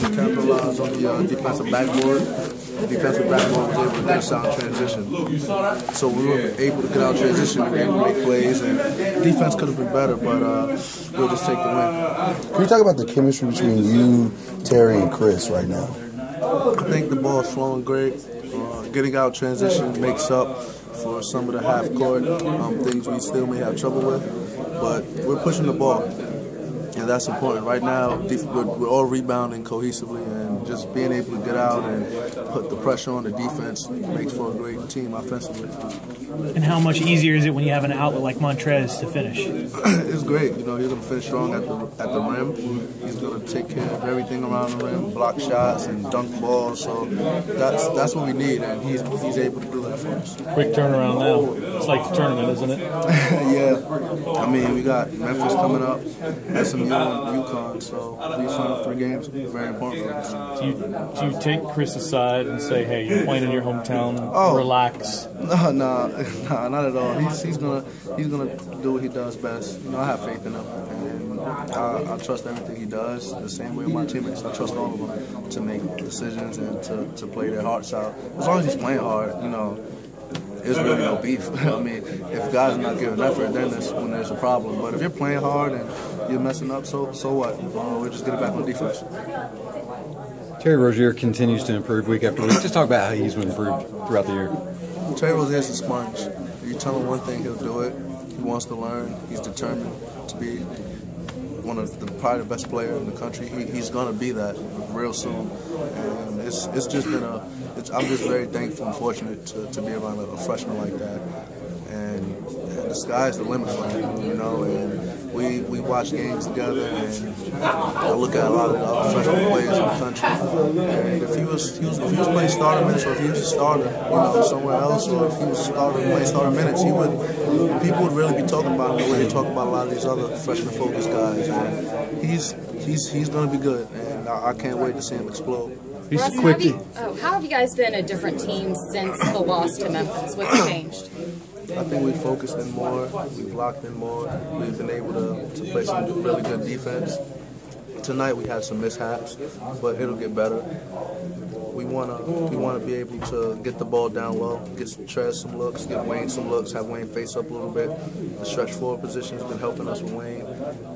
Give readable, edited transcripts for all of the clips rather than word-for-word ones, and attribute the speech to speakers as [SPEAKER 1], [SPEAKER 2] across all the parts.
[SPEAKER 1] We capitalized on the defensive backboard. The defensive backboard was able to get us out in transition. So we were able to get out in transition, we were able to make plays, and defense could have been better, but we'll just take the win.
[SPEAKER 2] Can you talk about the chemistry between you, Terry, and Chris right now?
[SPEAKER 1] I think the ball is flowing great. Getting out transition makes up for some of the half-court things we still may have trouble with, but we're pushing the ball, and that's important. Right now, we're all rebounding cohesively, and just being able to get out and put the pressure on the defense makes for a great team offensively.
[SPEAKER 3] And how much easier is it when you have an outlet like Montrez to finish?
[SPEAKER 1] It's great. You know, he's going to finish strong at the rim. He's going to take care of everything around the rim, block shots and dunk balls. So that's what we need, and he's able to do that for us.
[SPEAKER 3] Quick turnaround now. It's like the tournament, isn't it?
[SPEAKER 1] Yeah. I mean, we got Memphis coming up, SMU and UConn, so these final 3 games are very important for us.
[SPEAKER 3] Do you take Chris aside and say, hey, you're playing in your hometown, relax?
[SPEAKER 1] No, not at all. He's gonna do what he does best. You know, I have faith in him, and I trust everything he does. The same way with my teammates, I trust all of them to make decisions and to play their hearts out. As long as he's playing hard, you know, there's really no beef. I mean, if guys are not giving effort, then that's when there's a problem. But if you're playing hard and you're messing up, so what? We'll just get it back on defense.
[SPEAKER 4] Terry Rozier continues to improve week after week. Just talk about how he's improved throughout the year.
[SPEAKER 1] Terry Rozier is a sponge. You tell him one thing, he'll do it. He wants to learn. He's determined to be probably the best player in the country. He's going to be that real soon. And it's just been I'm just very thankful and fortunate to be around a freshman like that. And the sky's the limit for him, you know. And we watch games together, and I look at a lot of the other freshman players in the country. And if he was playing starter minutes, or if he was a starter, you know, somewhere else, or if he was playing starter minutes, people would really be talking about him the way they talk about a lot of these other freshman-focused guys. And he's going to be good, and I can't wait to see him explode.
[SPEAKER 5] Russ, how have you guys been a different team since the loss to Memphis? What's changed?
[SPEAKER 1] I think we've focused in more, we've locked in more, we've been able to play some really good defense. Tonight we had some mishaps, but it'll get better. We wanna be able to get the ball down low, get Trez some looks, get Wayne some looks, have Wayne face up a little bit. The stretch forward position has been helping us with Wayne,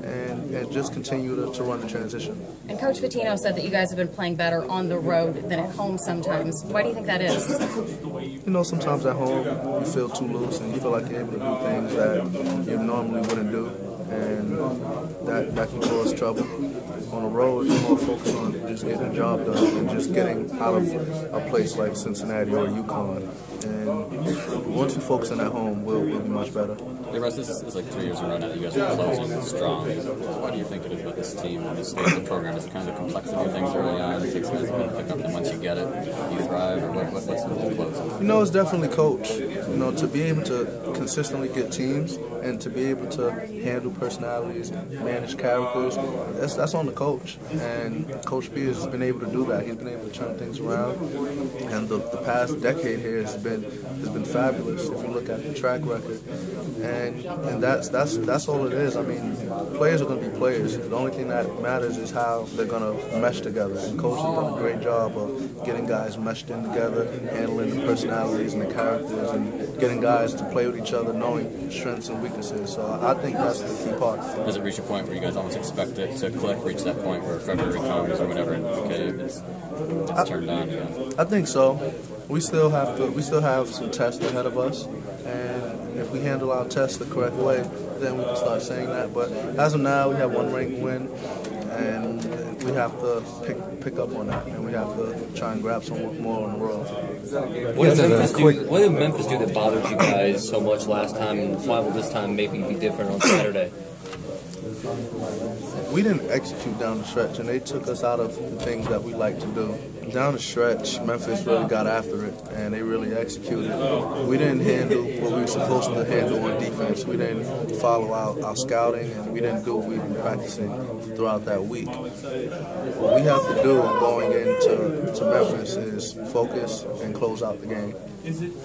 [SPEAKER 1] and just continue to run the transition.
[SPEAKER 5] And Coach Pitino said that you guys have been playing better on the road than at home sometimes. Why do you think that is?
[SPEAKER 1] You know, sometimes at home you feel too loose and you feel like you're able to do things that you normally wouldn't do, and that can cause trouble. On the road, you're more focused on just getting the job done and just getting out of a place like Cincinnati or UConn. And once we focus on at home, we'll be much better.
[SPEAKER 6] Hey Russ, this is like 3 years in a row now that you guys are closing strong. What do you think it is about this team and this stage of the program? Is it kind of the complexity of things early on? It takes guys a bit to pick up, and once you get it, you thrive? Or what's the close?
[SPEAKER 1] You know, it's definitely coach. You know, to be able to consistently get teams and to be able to handle personalities, manage characters, that's on the coach. And Coach P has been able to do that. He's been able to turn things around. And the past decade here has been fabulous if you look at the track record. And that's all it is. I mean, players are going to be players. The only thing that matters is how they're going to mesh together. And Coach has done a great job of getting guys meshed in together, handling the personalities and the characters, and getting guys to play with each other, knowing strengths and weaknesses. So I think that's the key part.
[SPEAKER 6] Does it reach a point where you guys almost expect it to click, reach that point where February comes or whatever, and okay, it's turned on again?
[SPEAKER 1] I think so. We still have some tests ahead of us, and if we handle our tests the correct way, then we can start saying that. But as of now, we have 1 ranked win, and we have to pick up on that, and we have to try and grab some more on the road.
[SPEAKER 7] What did Memphis do that bothered you guys so much last time, and why will this time maybe be different on Saturday?
[SPEAKER 1] We didn't execute down the stretch, and they took us out of the things that we like to do. Down the stretch, Memphis really got after it, and they really executed. We didn't handle what we were supposed to handle on defense. We didn't follow our scouting, and we didn't do what we've been practicing throughout that week. What we have to do going into Memphis is focus and close out the game.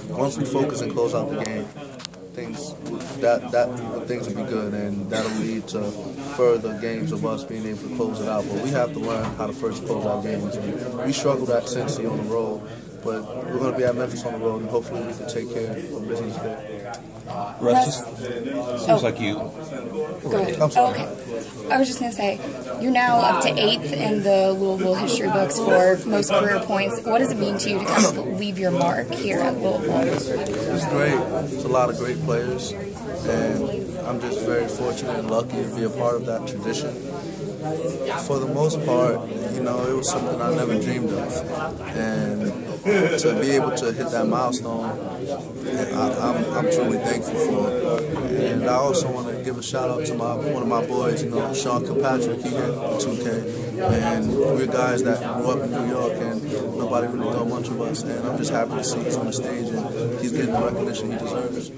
[SPEAKER 1] Once we focus and close out the game, things will be good, and that'll lead to further games of us being able to close it out. But we have to learn how to first close out games. And we struggled at Cincy on the road, but we're going to be at Memphis on the road, and hopefully we can take care of business there.
[SPEAKER 8] Russ, seems like you.
[SPEAKER 9] Go ahead.
[SPEAKER 1] I'm sorry.
[SPEAKER 9] Okay. I was just going to say, you're now up to 8th in the Louisville history books for most career points. What does it mean to you to kind of leave your mark here at Louisville?
[SPEAKER 1] It's great. It's a lot of great players, and I'm just very fortunate and lucky to be a part of that tradition. For the most part, you know, it was something I never dreamed of, and to be able to hit that milestone, I'm truly thankful for it. And I also want to give a shout out to one of my boys, you know, Sean Kilpatrick. He hit the 2K, and we're guys that grew up in New York, and nobody really thought much of us. And I'm just happy to see he's on the stage and he's getting the recognition he deserves.